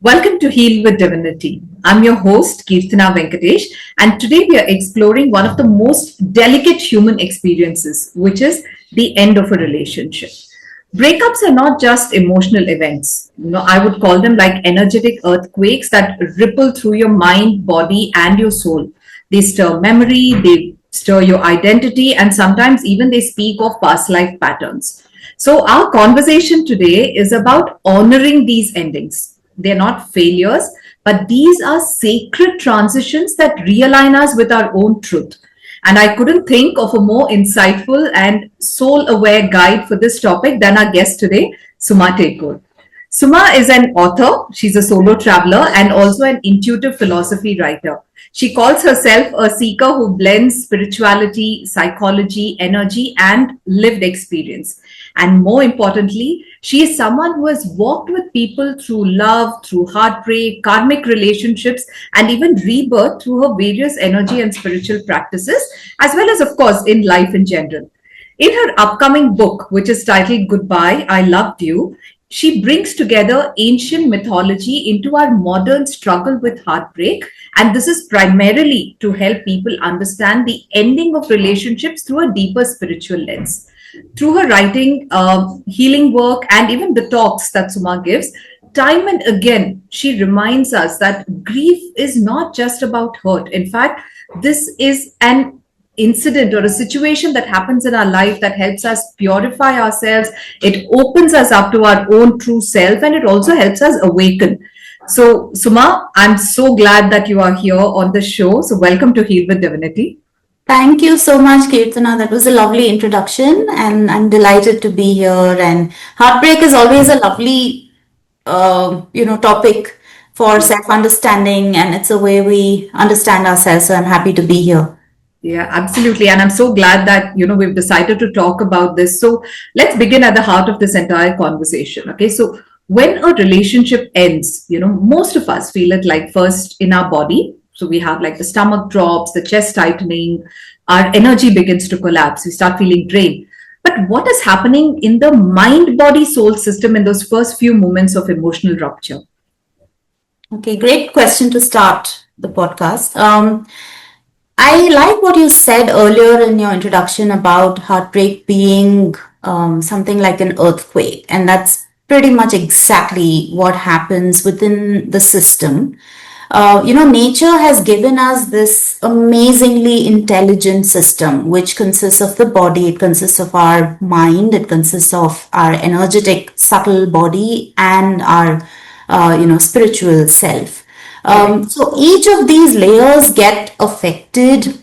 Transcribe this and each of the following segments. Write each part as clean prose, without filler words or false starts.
Welcome to Heal With Divinity. I'm your host, Keerthana Venkatesh, and today we are exploring one of the most delicate human experiences, which is the end of a relationship. Breakups are not just emotional events. I would call them like energetic earthquakes that ripple through your mind, body, and your soul. They stir memory, they stir your identity, and sometimes even they speak of past life patterns. So, our conversation today is about honoring these endings. They're not failures, but these are sacred transitions that realign us with our own truth. And I couldn't think of a more insightful and soul aware guide for this topic than our guest today, Sumaa Tekur. Suma is an author, she's a solo traveler, and also an intuitive philosophy writer. She calls herself a seeker who blends spirituality, psychology, energy, and lived experience. And more importantly, she is someone who has walked with people through love, through heartbreak, karmic relationships, and even rebirth through her various energy and spiritual practices, as well as, of course, in life in general. In her upcoming book, which is titled Goodbye, I Loved You, she brings together ancient mythology into our modern struggle with heartbreak. And this is primarily to help people understand the ending of relationships through a deeper spiritual lens. Through her writing, healing work, and even the talks that Suma gives, time and again, she reminds us that grief is not just about hurt. In fact, this is an incident or a situation that happens in our life that helps us purify ourselves. It opens us up to our own true self, and it also helps us awaken. So, Suma, I'm so glad that you are here on the show. So, welcome to Heal with Divinity. Thank you so much, Keerthana. That was a lovely introduction, and I'm delighted to be here. And heartbreak is always a lovely, topic for self-understanding, and it's a way we understand ourselves. So I'm happy to be here. Yeah, absolutely. And I'm so glad that, we've decided to talk about this. So let's begin at the heart of this entire conversation. Okay. So when a relationship ends, most of us feel it like first in our body. So we have like the stomach drops, the chest tightening, our energy begins to collapse. We start feeling drained. But what is happening in the mind, body, soul system in those first few moments of emotional rupture? Okay, great question to start the podcast. I like what you said earlier in your introduction about heartbreak being something like an earthquake. And that's pretty much exactly what happens within the system. Nature has given us this amazingly intelligent system, which consists of the body, it consists of our mind, it consists of our energetic, subtle body, and our, spiritual self. So each of these layers get affected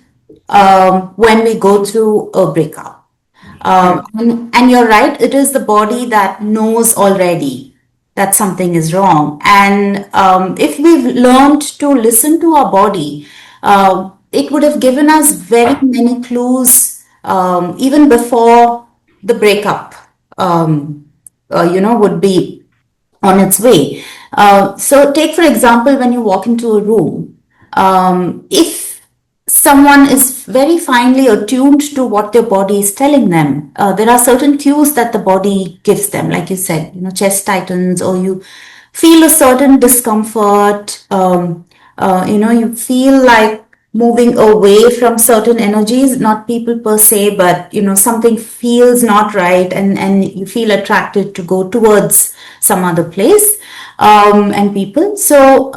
when we go through a breakup. And you're right, it is the body that knows already that something is wrong. And if we've learned to listen to our body, it would have given us very many clues even before the breakup, would be on its way. So take, for example, when you walk into a room, if someone is very finely attuned to what their body is telling them, there are certain cues that the body gives them, like you said, chest tightens, or you feel a certain discomfort, you feel like moving away from certain energies, not people per se, but something feels not right, and you feel attracted to go towards some other place and people. So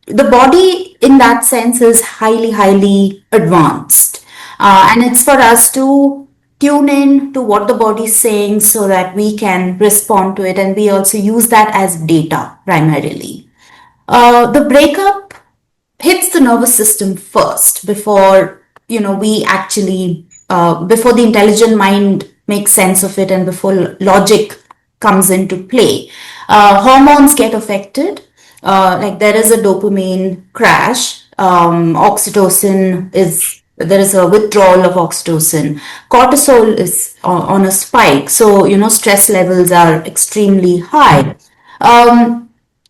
the body in that sense is highly advanced, and it's for us to tune in to what the body is saying so that we can respond to it, and we also use that as data primarily. The breakup hits the nervous system first before we actually before the intelligent mind makes sense of it, and before logic comes into play. Hormones get affected. Like there is a dopamine crash, oxytocin there is a withdrawal of oxytocin, cortisol is on a spike, so stress levels are extremely high.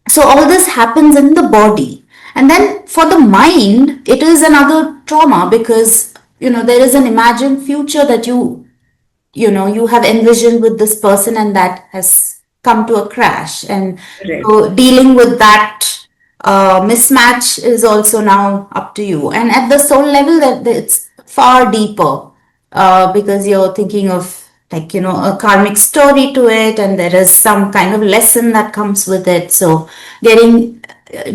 So all this happens in the body, and then for the mind it is another trauma, because there is an imagined future that you have envisioned with this person, and that has come to a crash. And Right. so dealing with that mismatch is also now up to you. And at the soul level, that it's far deeper because you're thinking of like, a karmic story to it, and there is some kind of lesson that comes with it. So getting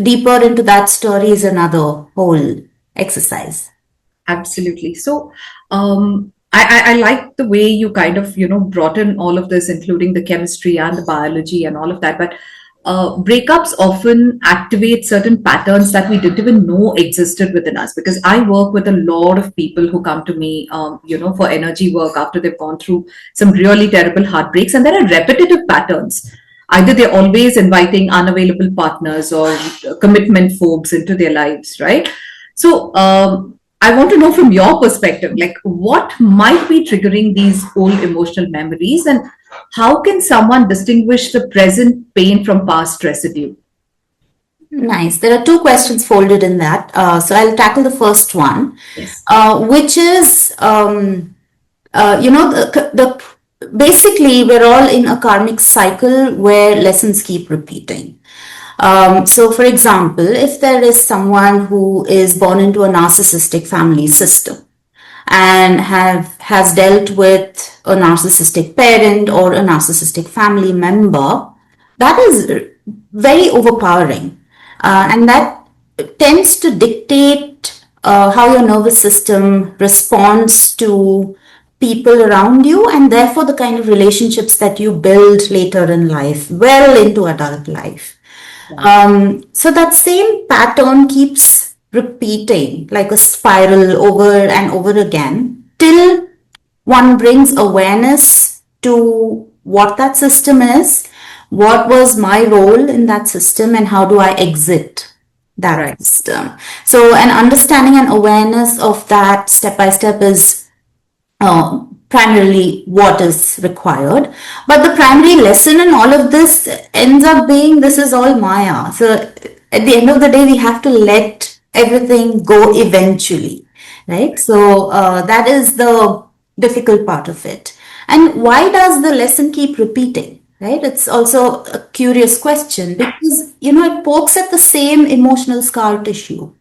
deeper into that story is another whole exercise. Absolutely. So, I like the way you kind of, brought in all of this, including the chemistry and the biology and all of that. But breakups often activate certain patterns that we didn't even know existed within us. Because I work with a lot of people who come to me, for energy work after they've gone through some really terrible heartbreaks, and there are repetitive patterns. Either they're always inviting unavailable partners or commitment phobes into their lives, right? So, I want to know from your perspective, like what might be triggering these old emotional memories, and how can someone distinguish the present pain from past residue? Nice. There are two questions folded in that. So I'll tackle the first one, Yes. which is, the basically we're all in a karmic cycle where lessons keep repeating. So, for example, if there is someone who is born into a narcissistic family system and has dealt with a narcissistic parent or a narcissistic family member, that is very overpowering, and that tends to dictate how your nervous system responds to people around you, and therefore the kind of relationships that you build later in life, well into adult life. So that same pattern keeps repeating like a spiral over and over again till one brings awareness to what that system is, what was my role in that system, and how do I exit that Right. system. So an understanding and awareness of that step by step is primarily what is required. But the primary lesson in all of this ends up being this is all Maya. So at the end of the day, we have to let everything go eventually, right? So that is the difficult part of it. And why does the lesson keep repeating? Right? It's also a curious question because, it pokes at the same emotional scar tissue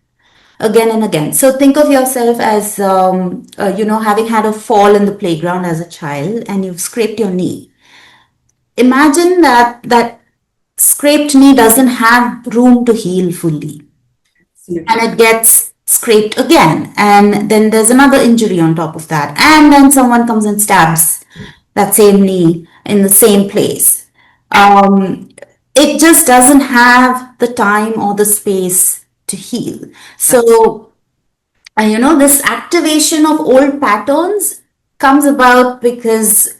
again and again. So think of yourself as, having had a fall in the playground as a child and you've scraped your knee. Imagine that scraped knee doesn't have room to heal fully, and Absolutely. it gets scraped again, and then there's another injury on top of that, and then someone comes and stabs that same knee in the same place. It just doesn't have the time or the space to heal. So, this activation of old patterns comes about because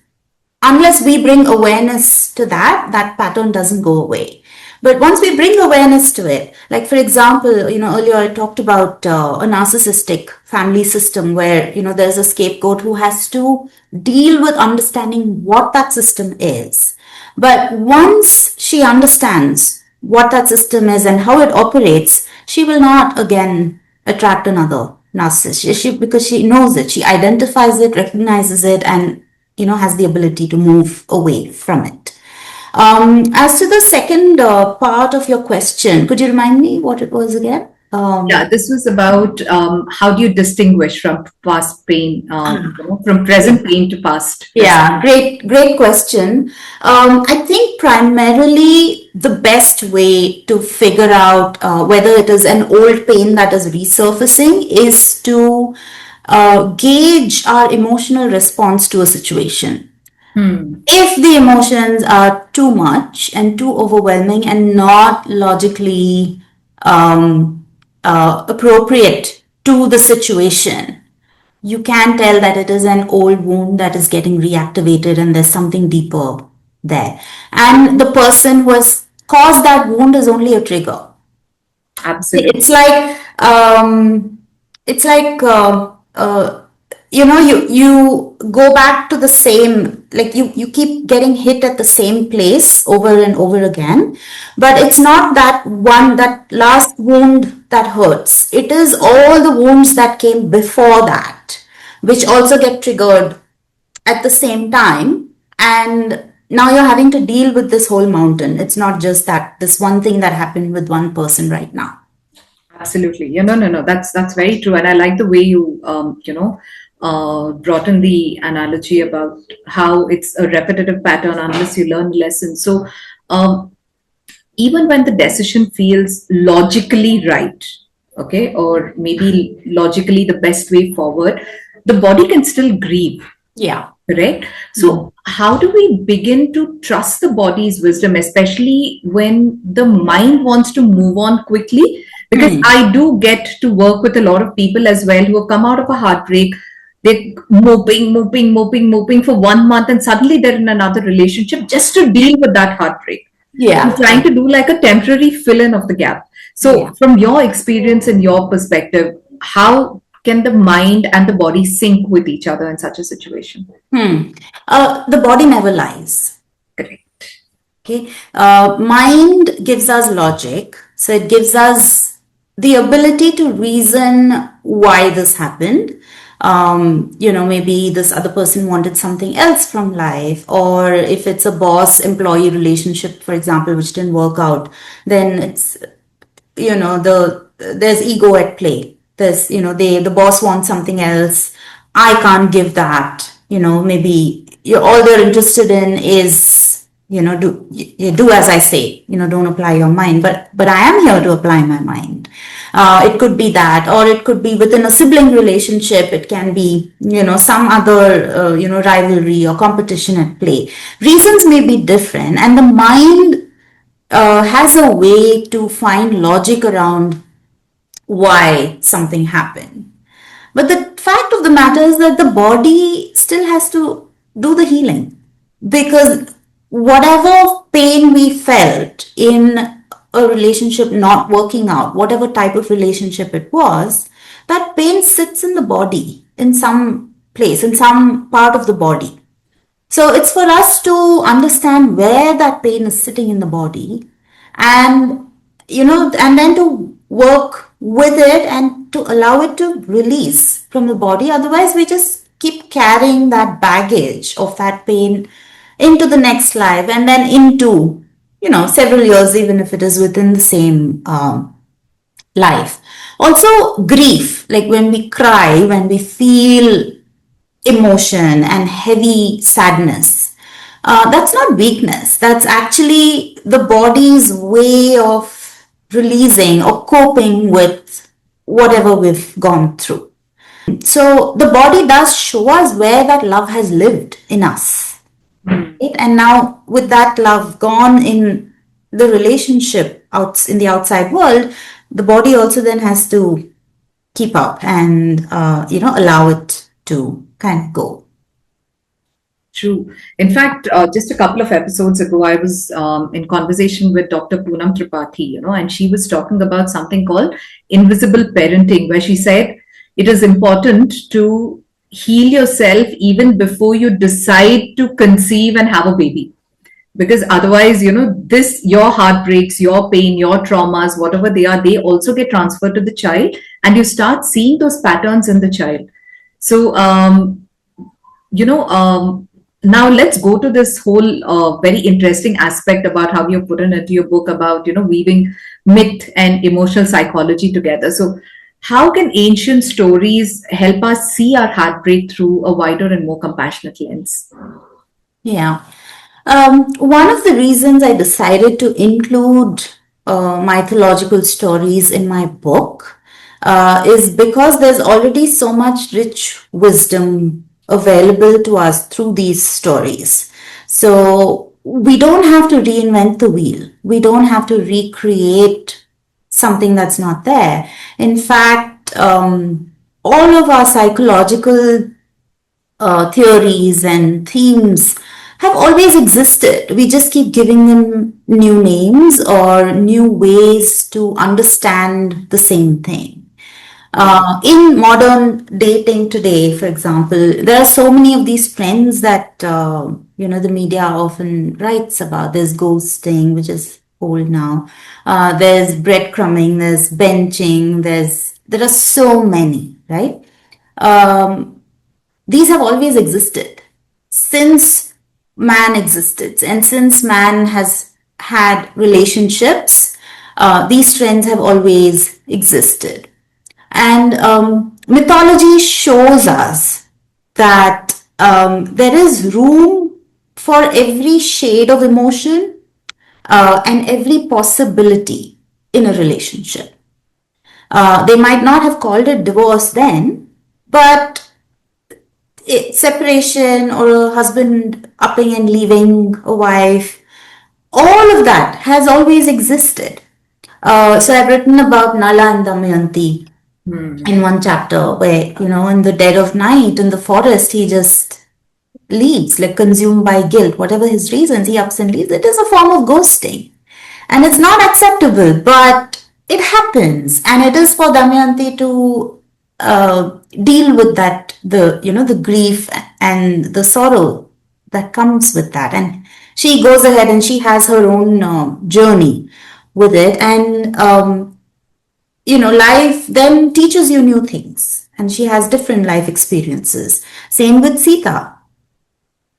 unless we bring awareness to that pattern doesn't go away. But once we bring awareness to it, like for example, earlier I talked about a narcissistic family system where, there's a scapegoat who has to deal with understanding what that system is. But once she understands what that system is and how it operates, she will not again attract another narcissist. Because she knows it, she identifies it, recognizes it, and has the ability to move away from it. As to the second part of your question, could you remind me what it was again? Yeah, this was about how do you distinguish from past pain, from present pain to past Yeah, great question. I think primarily the best way to figure out whether it is an old pain that is resurfacing is to gauge our emotional response to a situation. If the emotions are too much and too overwhelming and not logically appropriate to the situation, you can tell that it is an old wound that is getting reactivated and there's something deeper there. And the person who has caused that wound is only a trigger. Absolutely. It's like you go back to the same, like you keep getting hit at the same place over and over again, but it's not that last wound that hurts. It is all the wounds that came before that which also get triggered at the same time, and now you're having to deal with this whole mountain. It's not just that this one thing that happened with one person right now. Absolutely. Yeah, no. That's very true, and I like the way you brought in the analogy about how it's a repetitive pattern unless you learn lessons. So, um, even when the decision feels logically right, okay, or maybe logically the best way forward, the body can still grieve. Yeah. Correct. So, how do we begin to trust the body's wisdom, especially when the mind wants to move on quickly? Because I do get to work with a lot of people as well who have come out of a heartbreak. They're moping for 1 month, and suddenly they're in another relationship just to deal with that heartbreak. Yeah. You're trying to do like a temporary fill in of the gap. So, from your experience and your perspective, how can the mind and the body sync with each other in such a situation? The body never lies. Correct. Okay. Mind gives us logic. So it gives us the ability to reason why this happened. Maybe this other person wanted something else from life, or if it's a boss employee relationship, for example, which didn't work out, then it's, there's ego at play. There's, the boss wants something else. I can't give that. Maybe all they're interested in is, do as I say, don't apply your mind, but I am here to apply my mind. It could be that, or it could be within a sibling relationship. It can be, some other, rivalry or competition at play. Reasons may be different, and the mind has a way to find logic around why something happened. But the fact of the matter is that the body still has to do the healing, because whatever pain we felt in a relationship not working out, whatever type of relationship it was, that pain sits in the body in some place, in some part of the body. So it's for us to understand where that pain is sitting in the body, and and then to work with it and to allow it to release from the body. Otherwise, we just keep carrying that baggage of that pain into the next life, and then into, several years, even if it is within the same life. Also, grief, like when we cry, when we feel emotion and heavy sadness, that's not weakness. That's actually the body's way of releasing or coping with whatever we've gone through. So the body does show us where that love has lived in us. Right? And now with that love gone in the relationship out in the outside world, the body also then has to keep up and allow it to kind of go. True. In fact, just a couple of episodes ago, I was in conversation with Dr. Poonam Tripathi, and she was talking about something called invisible parenting, where she said it is important to heal yourself even before you decide to conceive and have a baby. Because otherwise, your heartbreaks, your pain, your traumas, whatever they are, they also get transferred to the child, and you start seeing those patterns in the child. So, now let's go to this whole very interesting aspect about how you put into your book about weaving myth and emotional psychology together. So how can ancient stories help us see our heartbreak through a wider and more compassionate lens? Yeah. One of the reasons I decided to include mythological stories in my book is because there's already so much rich wisdom available to us through these stories. So we don't have to reinvent the wheel. We don't have to recreate something that's not there. In fact, all of our psychological theories and themes have always existed. We just keep giving them new names or new ways to understand the same thing. In modern dating today, for example, there are so many of these trends that the media often writes about. There's ghosting, which is old now. There's breadcrumbing. There's benching. There are so many, right? These have always existed since man existed. And since man has had relationships, these trends have always existed. And mythology shows us that there is room for every shade of emotion and every possibility in a relationship. They might not have called it divorce then, but separation or a husband upping and leaving a wife, all of that has always existed. So I've written about Nala and Damayanti in one chapter where, in the dead of night in the forest, he just leaves, like consumed by guilt. Whatever his reasons, he ups and leaves. It is a form of ghosting. And it's not acceptable, but it happens. And it is for Damayanti to deal with that, the grief and the sorrow that comes with that. And she goes ahead and she has her own journey with it. And, life then teaches you new things. And she has different life experiences. Same with Sita.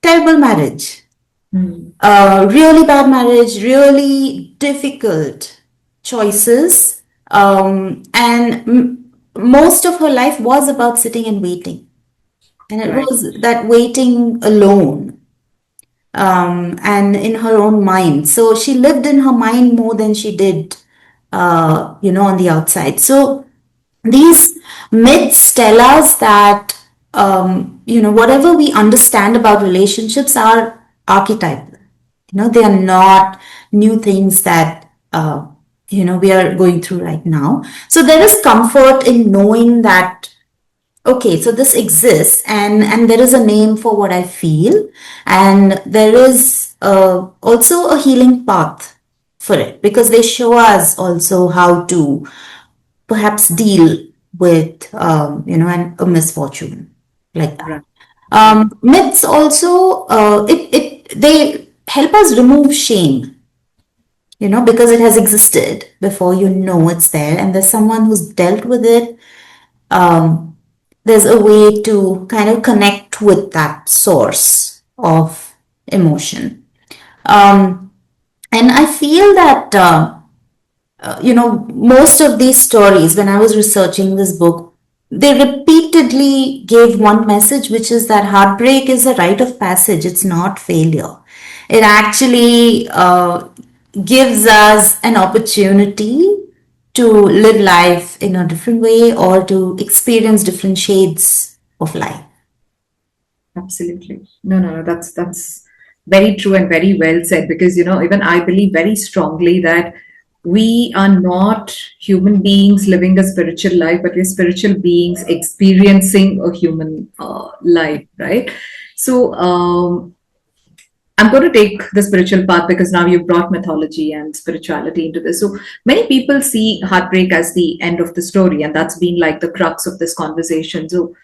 Terrible marriage. Really bad marriage, really difficult choices. And most of her life was about sitting and waiting. And it was that waiting alone and in her own mind. So she lived in her mind more than she did, on the outside. So these myths tell us that, whatever we understand about relationships are archetypal. They are not new things that, we are going through right now. So there is comfort in knowing that, okay, so this exists and there is a name for what I feel. And there is also a healing path for it, because they show us also how to perhaps deal with, a misfortune like that. Myths also, they help us remove shame, because it has existed before it's there, and there's someone who's dealt with it. There's a way to kind of connect with that source of emotion. And I feel that, most of these stories, when I was researching this book, they repeatedly gave one message, which is that heartbreak is a rite of passage. It's not failure. It actually gives us an opportunity to live life in a different way or to experience different shades of life. Absolutely. No. That's very true and very well said, because, even I believe very strongly that we are not human beings living a spiritual life, but we're spiritual beings experiencing a human life, right? So I'm going to take the spiritual path, because now you've brought mythology and spirituality into this. So many people see heartbreak as the end of the story, and that's been like the crux of this conversation. So,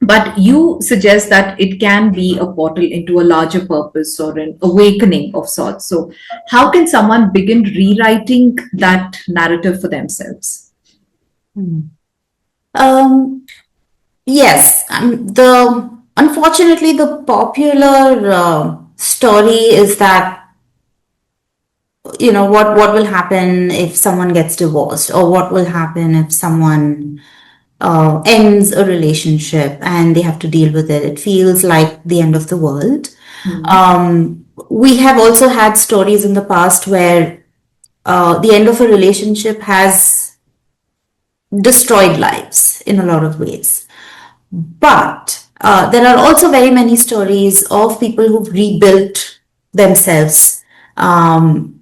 but you suggest that it can be a portal into a larger purpose or an awakening of sorts. So, how can someone begin rewriting that narrative for themselves? Yes, unfortunately the popular story is that, what will happen if someone gets divorced, or what will happen if someone ends a relationship and they have to deal with it. It feels like the end of the world. We have also had stories in the past where the end of a relationship has destroyed lives in a lot of ways. But there are also very many stories of people who've rebuilt themselves on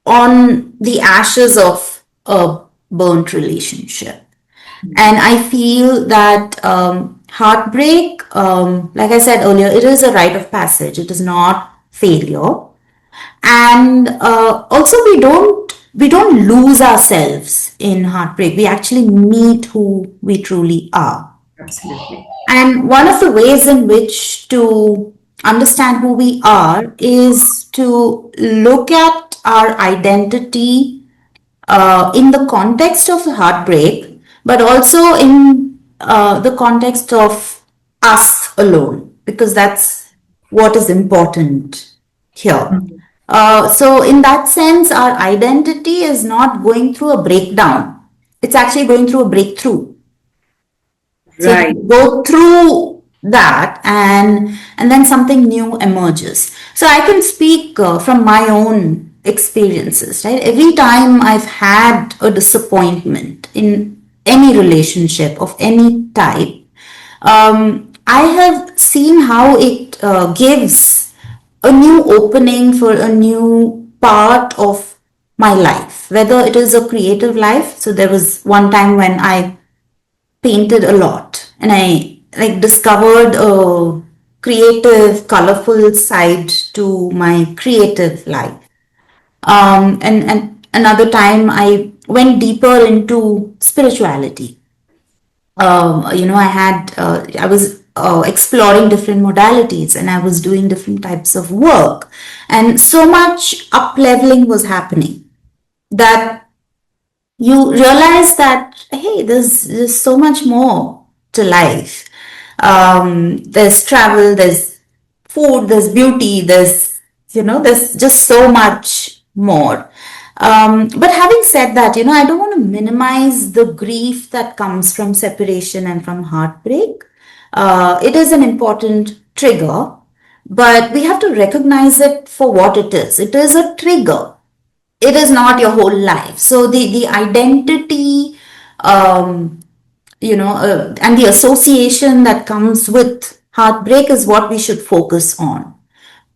the ashes of a burnt relationship. And I feel that heartbreak, like I said earlier, it is a rite of passage. It is not failure. And also we don't lose ourselves in heartbreak. We actually meet who we truly are. Absolutely. And one of the ways in which to understand who we are is to look at our identity in the context of the heartbreak, but also in the context of us alone, because that's what is important here. Mhm. So in that sense, our identity is not going through a breakdown. It's actually going through a breakthrough. So Right. you go through that, and then something new emerges. So I can speak from my own experiences, right? Every time I've had a disappointment in any relationship of any type, I have seen how it gives a new opening for a new part of my life, whether it is a creative life. So there was one time when I painted a lot and I like discovered a creative, colorful side to my creative life. And another time I went deeper into spirituality. I was exploring different modalities and I was doing different types of work. And so much up leveling was happening that you realize that, hey, there's so much more to life. There's travel, there's food, there's beauty, there's just so much more. But having said that, I don't want to minimize the grief that comes from separation and from heartbreak. It is an important trigger, but we have to recognize it for what it is. It is a trigger. It is not your whole life. So the identity, and the association that comes with heartbreak is what we should focus on.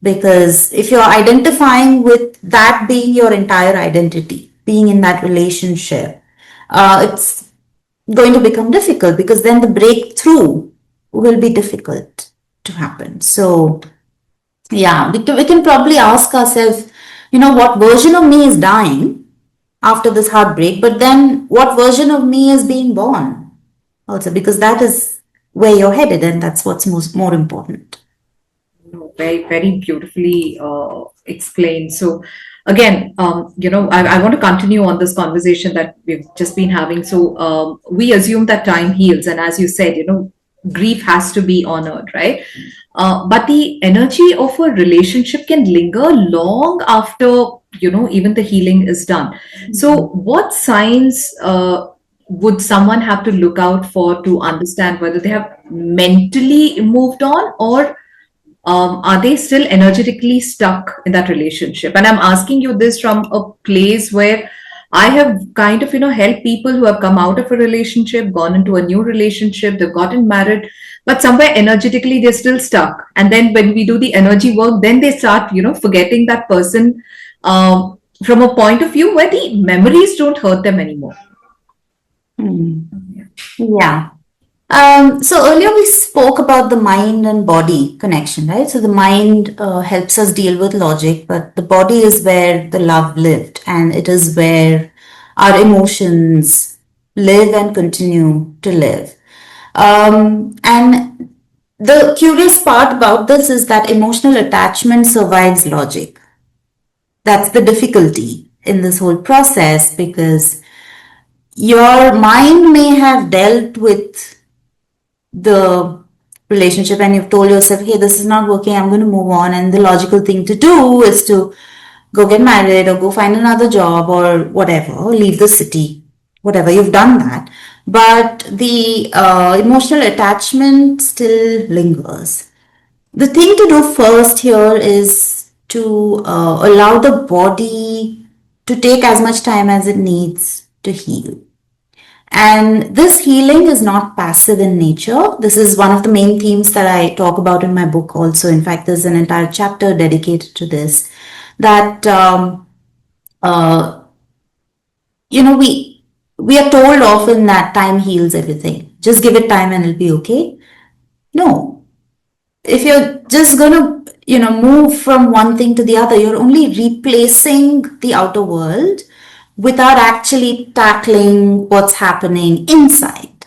Because if you're identifying with that being your entire identity, being in that relationship, it's going to become difficult because then the breakthrough will be difficult to happen. So, yeah, we can probably ask ourselves, what version of me is dying after this heartbreak, but then what version of me is being born also, because that is where you're headed and that's what's more important. No, very, very beautifully explained. So, again, I want to continue on this conversation that we've just been having. So, we assume that time heals, and as you said, grief has to be honored, right? But the energy of a relationship can linger long after, even the healing is done. So, what signs would someone have to look out for to understand whether they have mentally moved on, or are they still energetically stuck in that relationship? And I'm asking you this from a place where I have kind of, helped people who have come out of a relationship, gone into a new relationship, they've gotten married, but somewhere energetically they're still stuck. And then when we do the energy work, then they start, forgetting that person from a point of view where the memories don't hurt them anymore. Yeah. So earlier we spoke about the mind and body connection, right? So the mind helps us deal with logic, but the body is where the love lived, and it is where our emotions live and continue to live. And the curious part about this is that emotional attachment survives logic. That's the difficulty in this whole process, because your mind may have dealt with the relationship and you've told yourself, hey, this is not working, I'm going to move on. And the logical thing to do is to go get married or go find another job or whatever, or leave the city, whatever, you've done that. But the emotional attachment still lingers. The thing to do first here is to allow the body to take as much time as it needs to heal. And this healing is not passive in nature. This is one of the main themes that I talk about in my book also. In fact, there's an entire chapter dedicated to this. That, we are told often that time heals everything. Just give it time and it'll be okay. No. If you're just going to, move from one thing to the other, you're only replacing the outer world without actually tackling what's happening inside.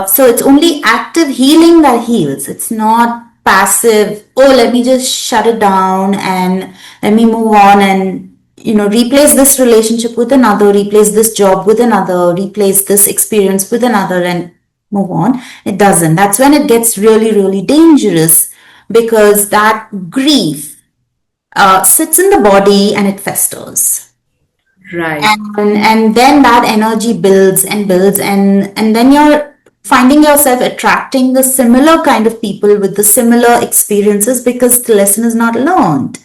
So it's only active healing that heals. It's not passive, oh, let me just shut it down and let me move on and, replace this relationship with another, replace this job with another, replace this experience with another and move on. It doesn't. That's when it gets really, really dangerous, because that grief sits in the body and it festers. Right. And then that energy builds and builds, and then you're finding yourself attracting the similar kind of people with the similar experiences because the lesson is not learned.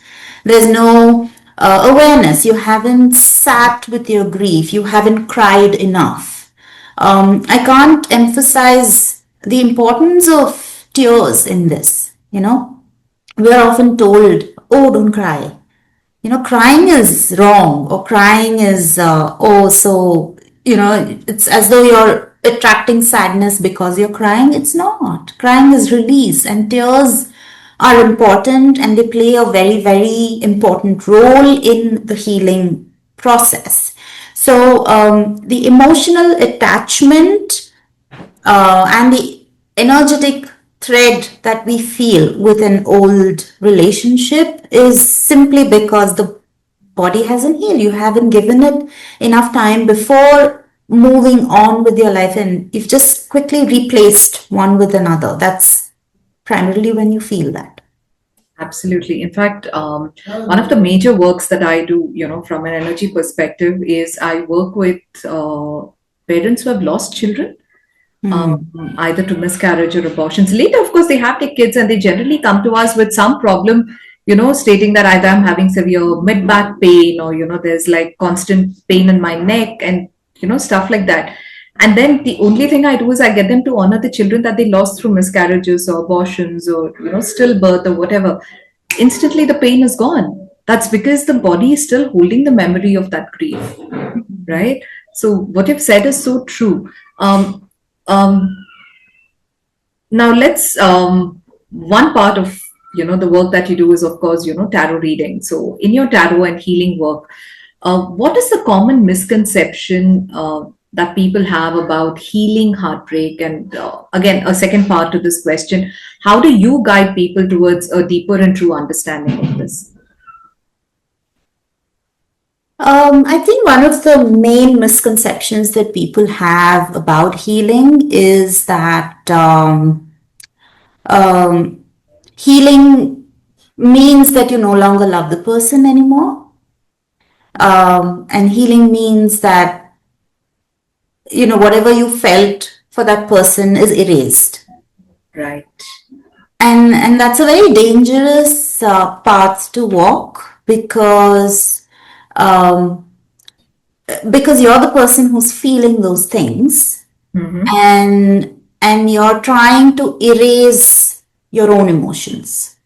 There's no awareness. You haven't sat with your grief. You haven't cried enough. I can't emphasize the importance of tears in this. We are often told, oh, don't cry. Crying is wrong, or crying is, it's as though you're attracting sadness because you're crying. It's not. Crying is release, and tears are important, and they play a very, very important role in the healing process. So, the emotional attachment and the energetic thread that we feel with an old relationship is simply because the body hasn't healed. You haven't given it enough time before moving on with your life, and you've just quickly replaced one with another. That's primarily when you feel that. Absolutely. In fact, one of the major works that I do, from an energy perspective, is I work with parents who have lost children, either to miscarriage or abortions. Later, of course, they have their kids and they generally come to us with some problem, stating that either I'm having severe mid back pain or, there's like constant pain in my neck and, stuff like that. And then the only thing I do is I get them to honor the children that they lost through miscarriages or abortions or, stillbirth or whatever. Instantly, the pain is gone. That's because the body is still holding the memory of that grief, right? So what you've said is so true. Now let's one part of the work that you do is of course tarot reading. So in your tarot and healing work, what is the common misconception that people have about healing heartbreak? And again, a second part to this question: how do you guide people towards a deeper and true understanding of this? I think one of the main misconceptions that people have about healing is that healing means that you no longer love the person anymore. And healing means that, whatever you felt for that person is erased. Right. And that's a very dangerous path to walk because you're the person who's feeling those things, and you're trying to erase your own emotions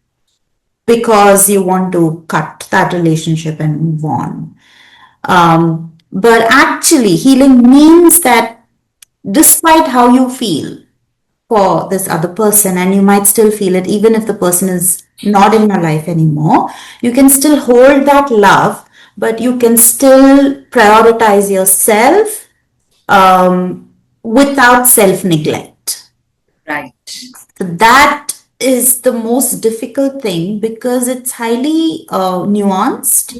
because you want to cut that relationship and move on. But actually, healing means that despite how you feel for this other person, and you might still feel it even if the person is not in your life anymore, you can still hold that love, but you can still prioritize yourself without self-neglect. Right. So that is the most difficult thing because it's highly nuanced.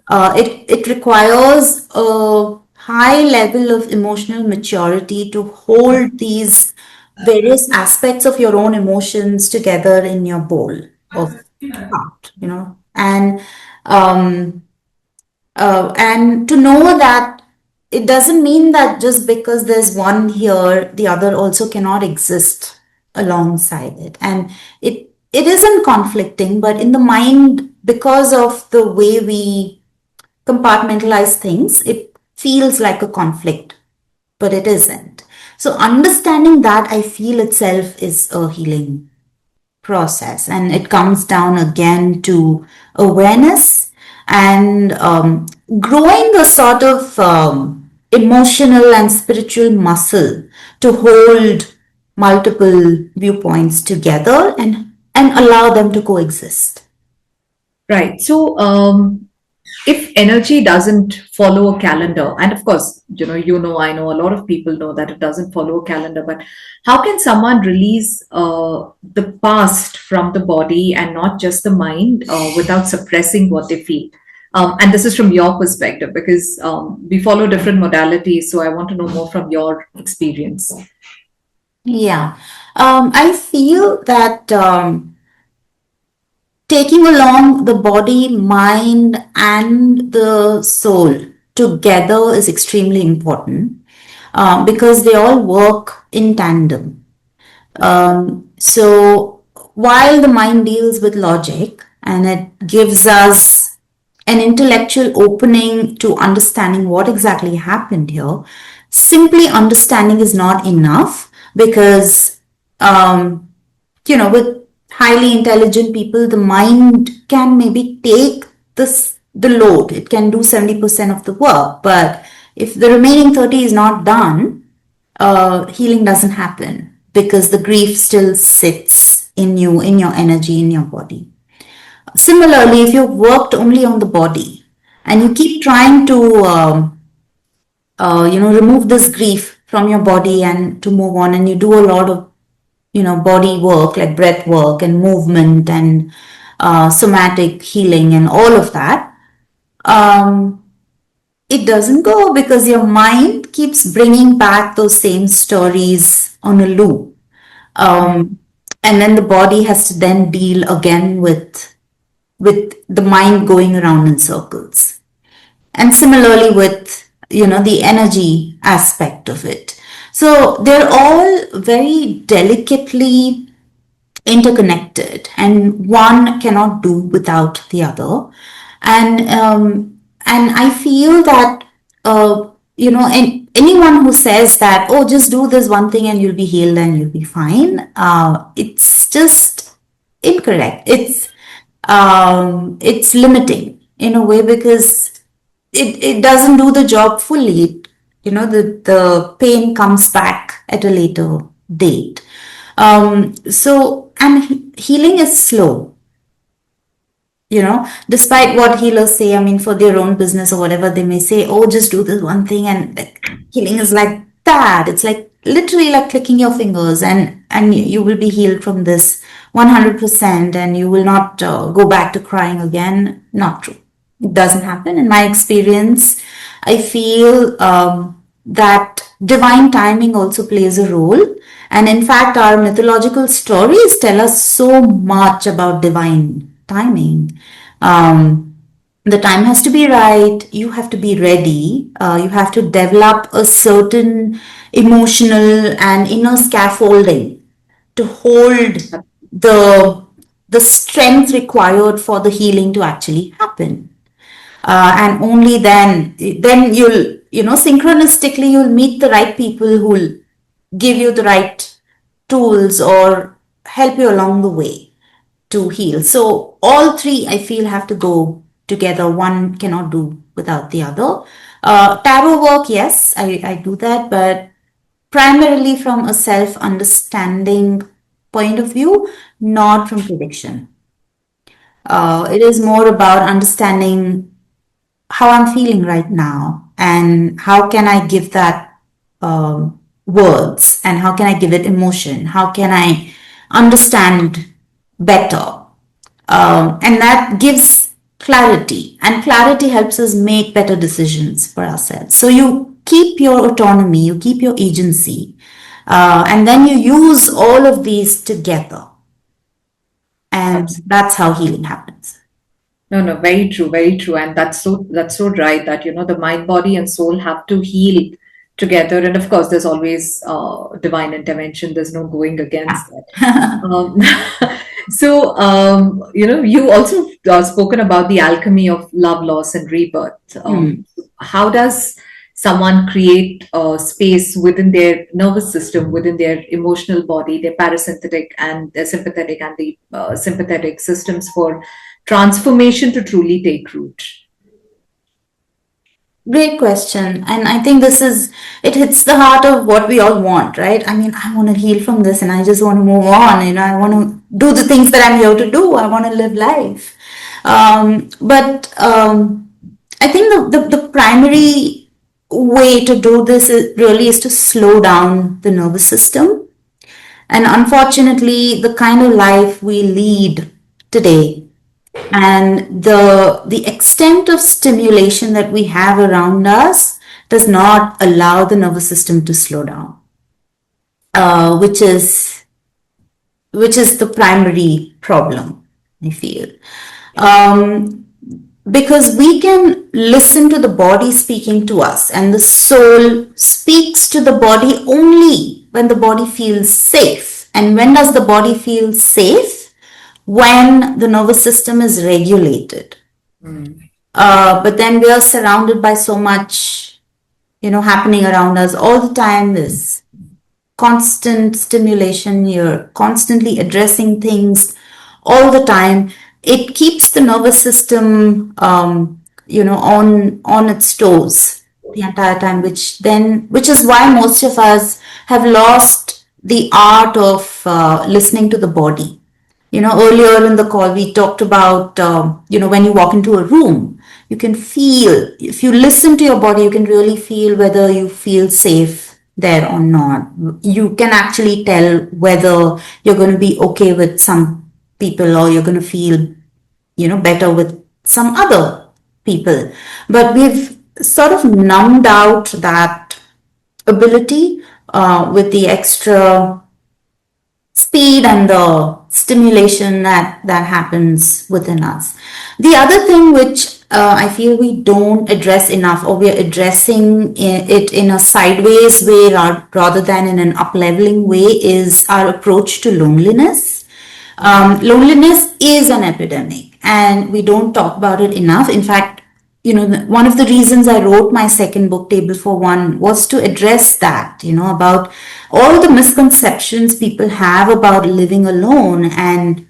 It requires a high level of emotional maturity to hold these various aspects of your own emotions together in your bowl of heart, and to know that it doesn't mean that just because there's one here, the other also cannot exist alongside it. And it isn't conflicting, but in the mind, because of the way we compartmentalize things, it feels like a conflict, but it isn't. So understanding that, I feel itself is a healing process, and it comes down again to awareness and growing a sort of emotional and spiritual muscle to hold multiple viewpoints together and allow them to coexist. Right. So if energy doesn't follow a calendar, and of course, I know a lot of people know that it doesn't follow a calendar, but how can someone release the past from the body and not just the mind without suppressing what they feel? And this is from your perspective because we follow different modalities. So I want to know more from your experience. Yeah. I feel that taking along the body, mind, and the soul together is extremely important, because they all work in tandem. So while the mind deals with logic and it gives us an intellectual opening to understanding what exactly happened here, simply understanding is not enough, because with highly intelligent people, the mind can maybe take the load. It can do 70% of the work, but if the remaining 30 is not done, healing doesn't happen, because the grief still sits in you, in your energy, in your body. Similarly, if you've worked only on the body and you keep trying to remove this grief from your body and to move on, and you do a lot of body work like breath work and movement and somatic healing and all of that, it doesn't go, because your mind keeps bringing back those same stories on a loop. And then the body has to then deal again with the mind going around in circles. And similarly with the energy aspect of it. So they're all very delicately interconnected, and one cannot do without the other. And I feel that anyone who says that, oh, just do this one thing and you'll be healed and you'll be fine, it's just incorrect. It's limiting in a way, because it doesn't do the job fully. The pain comes back at a later date. And healing is slow. Despite what healers say, I mean, for their own business or whatever, they may say, oh, just do this one thing, and healing is like that. It's like literally like clicking your fingers, and you will be healed from this 100%, and you will not go back to crying again. Not true. It doesn't happen. In my experience, I feel that divine timing also plays a role. And in fact, our mythological stories tell us so much about divine timing. The time has to be right. You have to be ready. You have to develop a certain emotional and inner scaffolding to hold the strength required for the healing to actually happen. And only then you'll, synchronistically, you'll meet the right people who will give you the right tools or help you along the way to heal. So all three, I feel, have to go together. One cannot do without the other. Tarot work, yes, I do that, but primarily from a self-understanding point of view, not from prediction. It is more about understanding how I'm feeling right now, and how can I give that words, and how can I give it emotion, how can I understand better, and that gives clarity, and clarity helps us make better decisions for ourselves. So you keep your autonomy, you keep your agency, and then you use all of these together, and that's how healing happens. No, very true, very true. And that's so right that, the mind, body, and soul have to heal together. And of course, there's always divine intervention. There's no going against that. You also spoken about the alchemy of love, loss, and rebirth. How does someone create a space within their nervous system, within their emotional body, their parasympathetic and their sympathetic and the sympathetic systems, for transformation to truly take root? Great question. And I think it hits the heart of what we all want, right? I mean, I want to heal from this and I just want to move on. I want to do the things that I'm here to do. I want to live life. But I think the primary way to do this is to slow down the nervous system. And unfortunately, the kind of life we lead today, and the extent of stimulation that we have around us, does not allow the nervous system to slow down, which is the primary problem. I feel. Um, because we can listen to the body speaking to us, and the soul speaks to the body only when the body feels safe. And when does the body feel safe? When the nervous system is regulated. But then we are surrounded by so much, happening around us all the time. This constant stimulation, you're constantly addressing things all the time. It keeps the nervous system, on its toes the entire time, which is why most of us have lost the art of listening to the body. Earlier in the call, we talked about, when you walk into a room, you can feel, if you listen to your body, you can really feel whether you feel safe there or not. You can actually tell whether you're going to be okay with some people or you're going to feel, better with some other people. But we've sort of numbed out that ability with the extra speed and the stimulation that happens within us. The other thing which I feel we don't address enough, or we're addressing it in a sideways way rather than in an up-leveling way, is our approach to loneliness. Loneliness is an epidemic and we don't talk about it enough. In fact, one of the reasons I wrote my second book, Table for One, was to address that, about all the misconceptions people have about living alone, and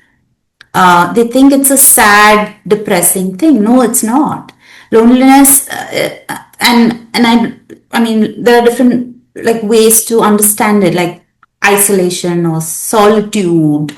they think it's a sad, depressing thing. No, it's not. Loneliness, and I mean, there are different ways to understand it, like isolation or solitude,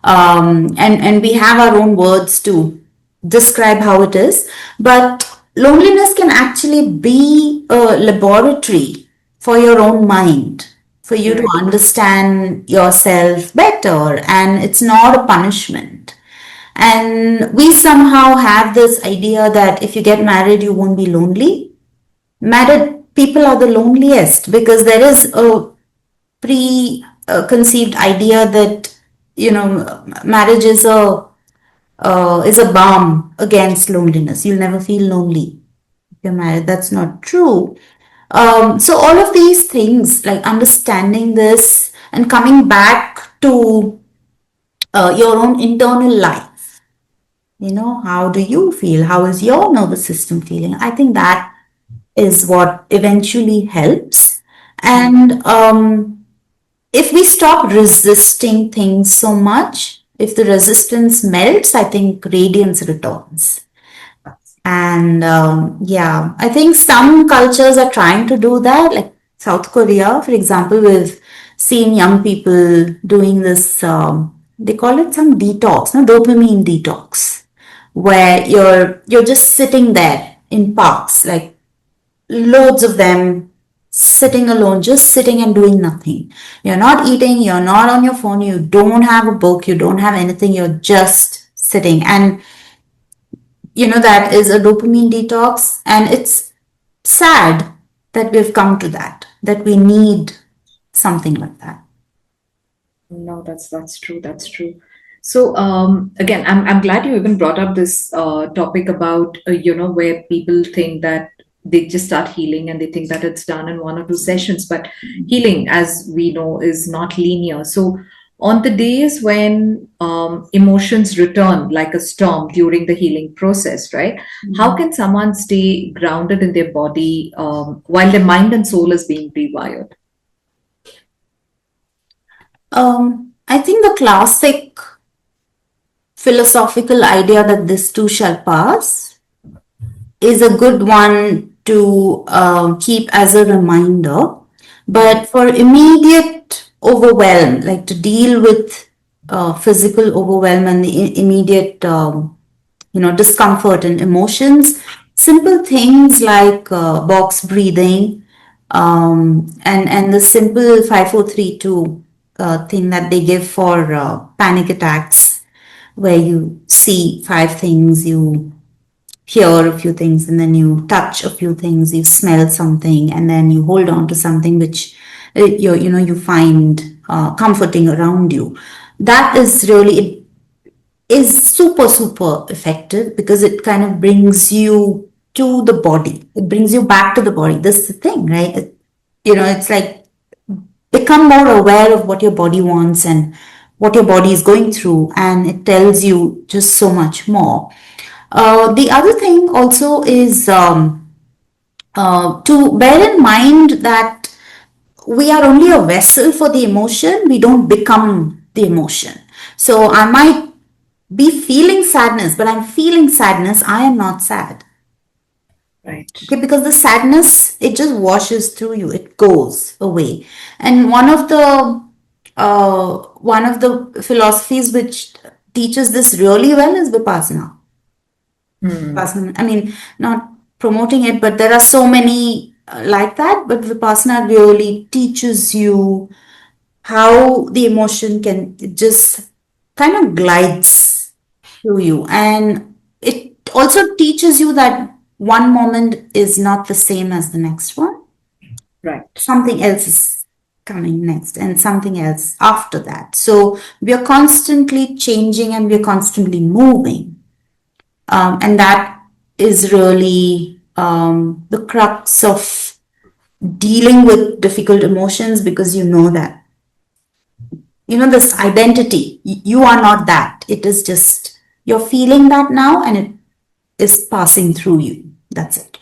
and we have our own words to describe how it is. But loneliness can actually be a laboratory for your own mind, for you to understand yourself better, and it's not a punishment. And we somehow have this idea that if you get married, you won't be lonely. Married people are the loneliest because there is a preconceived idea that marriage is a balm against loneliness. You'll never feel lonely if you're married. That's not true. So all of these things, like understanding this and coming back to your own internal life. How do you feel? How is your nervous system feeling? I think that is what eventually helps. And if we stop resisting things so much, if the resistance melts, I think radiance returns. And I think some cultures are trying to do that, like South Korea, for example. We've seen young people doing this, they call it some detox, no, dopamine detox, where you're just sitting there in parks, like loads of them, sitting alone, just sitting and doing nothing. You're not eating, you're not on your phone, you don't have a book, you don't have anything, you're just sitting. And that is a dopamine detox, and it's sad that we've come to that we need something like that. No, that's true. That's true. So again, I'm glad you even brought up this topic about where people think that they just start healing and they think that it's done in 1 or 2 sessions. But healing, as we know, is not linear. So on the days when emotions return like a storm during the healing process, right? How can someone stay grounded in their body while their mind and soul is being rewired? I think the classic philosophical idea that this too shall pass is a good one to keep as a reminder. But for immediate overwhelm, like to deal with physical overwhelm and the immediate discomfort and emotions, simple things like box breathing and the simple 5-4-3-2 thing that they give for panic attacks, where you see 5 things, you hear a few things, and then you touch a few things, you smell something, and then you hold on to something which you find comforting around you. That is really, is super, super effective because it kind of brings you to the body. It brings you back to the body. This is the thing, right? It's like become more aware of what your body wants and what your body is going through, and it tells you just so much more. The other thing also is to bear in mind that we are only a vessel for the emotion, we don't become the emotion. So I might be feeling sadness, but I'm feeling sadness, I am not sad. Right. Okay, because the sadness, it just washes through you, it goes away. And one of the philosophies which teaches this really well is Vipassana. Vipassana, I mean, not promoting it, but there are so many like that. But Vipassana really teaches you how the emotion can just kind of glides through you, and it also teaches you that one moment is not the same as the next one. Right. Something else is coming next and something else after that. So we are constantly changing and we are constantly moving. And that is really the crux of dealing with difficult emotions, because you know that. This identity, you are not that. It is just, you're feeling that now and it is passing through you. That's it.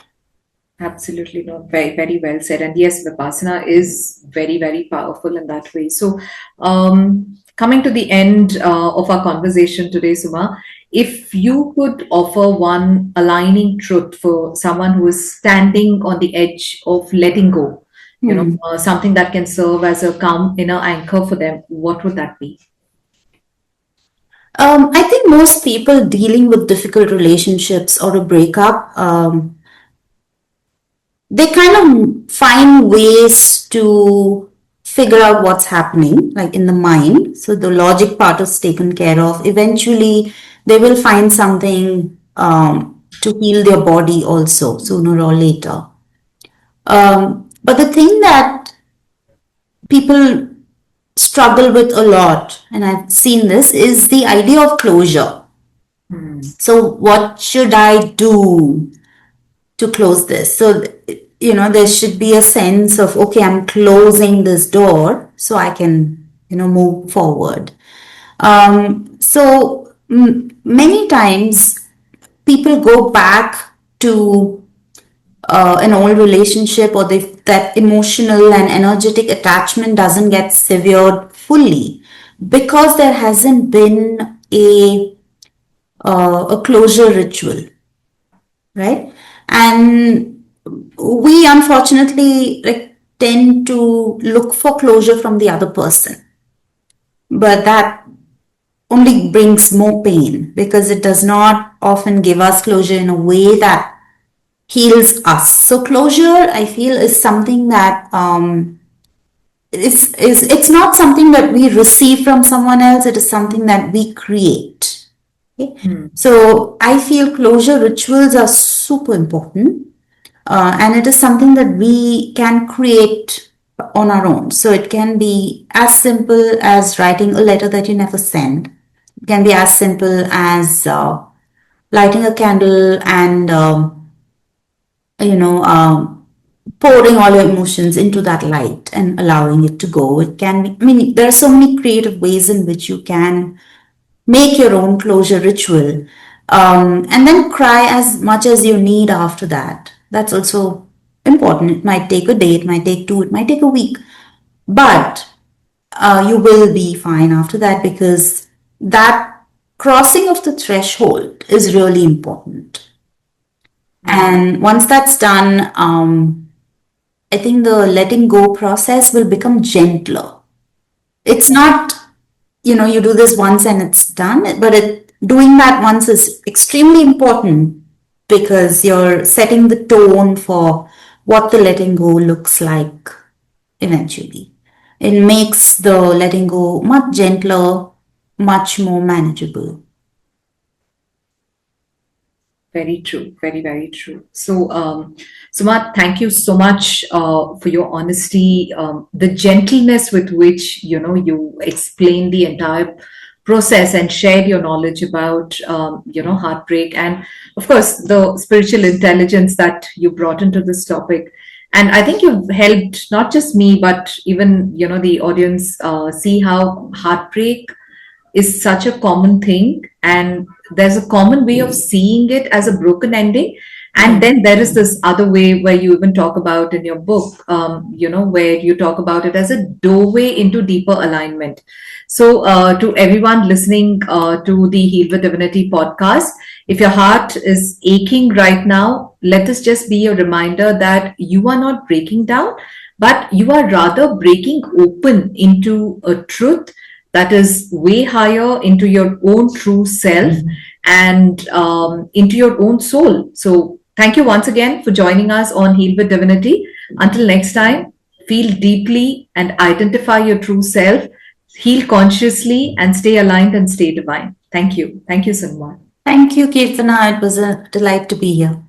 Absolutely not. Very, very well said. And yes, Vipassana is very, very powerful in that way. So, coming to the end of our conversation today, Suma, if you could offer one aligning truth for someone who is standing on the edge of letting go, something that can serve as a calm inner anchor for them, what would that be? I think most people dealing with difficult relationships or a breakup, they kind of find ways to figure out what's happening, like in the mind. So the logic part is taken care of. Eventually, they will find something to heal their body also, sooner or later. But the thing that people struggle with a lot, and I've seen this, is the idea of closure. So, what should I do to close this? So, there should be a sense of, okay, I'm closing this door so I can, move forward. Many times people go back to an old relationship, or that emotional and energetic attachment doesn't get severed fully because there hasn't been a closure ritual, right? And we unfortunately tend to look for closure from the other person, but that only brings more pain because it does not often give us closure in a way that heals us. So closure, I feel, is something that it's not something that we receive from someone else. It is something that we create. Okay? So I feel closure rituals are super important, and it is something that we can create on our own. So it can be as simple as writing a letter that you never send. It can be as simple as lighting a candle and pouring all your emotions into that light and allowing it to go. It can be, I mean, there are so many creative ways in which you can make your own closure ritual, and then cry as much as you need after that. That's also important. It might take a day, it might take two, it might take a week, but you will be fine after that, because that crossing of the threshold is really important. And once that's done, I think the letting go process will become gentler. It's not, you do this once and it's done, but doing that once is extremely important because you're setting the tone for what the letting go looks like eventually. It makes the letting go much gentler, much more manageable. Very true. Very, very true. So, Suma, thank you so much for your honesty, the gentleness with which, you explain the entire process and shared your knowledge about, heartbreak, and of course, the spiritual intelligence that you brought into this topic. And I think you've helped not just me, but even, the audience see how heartbreak is such a common thing, and there's a common way of seeing it as a broken ending, and then there is this other way where you even talk about in your book, where you talk about it as a doorway into deeper alignment. So to everyone listening to the Heal With Divinity podcast, if your heart is aching right now, let this just be a reminder that you are not breaking down, but you are rather breaking open into a truth that is way higher, into your own true self, and into your own soul. So thank you once again for joining us on Heal With Divinity. Until next time, feel deeply and identify your true self, heal consciously, and stay aligned and stay divine. Thank you. Thank you, Sumaa. Thank you, Keerthana. It was a delight to be here.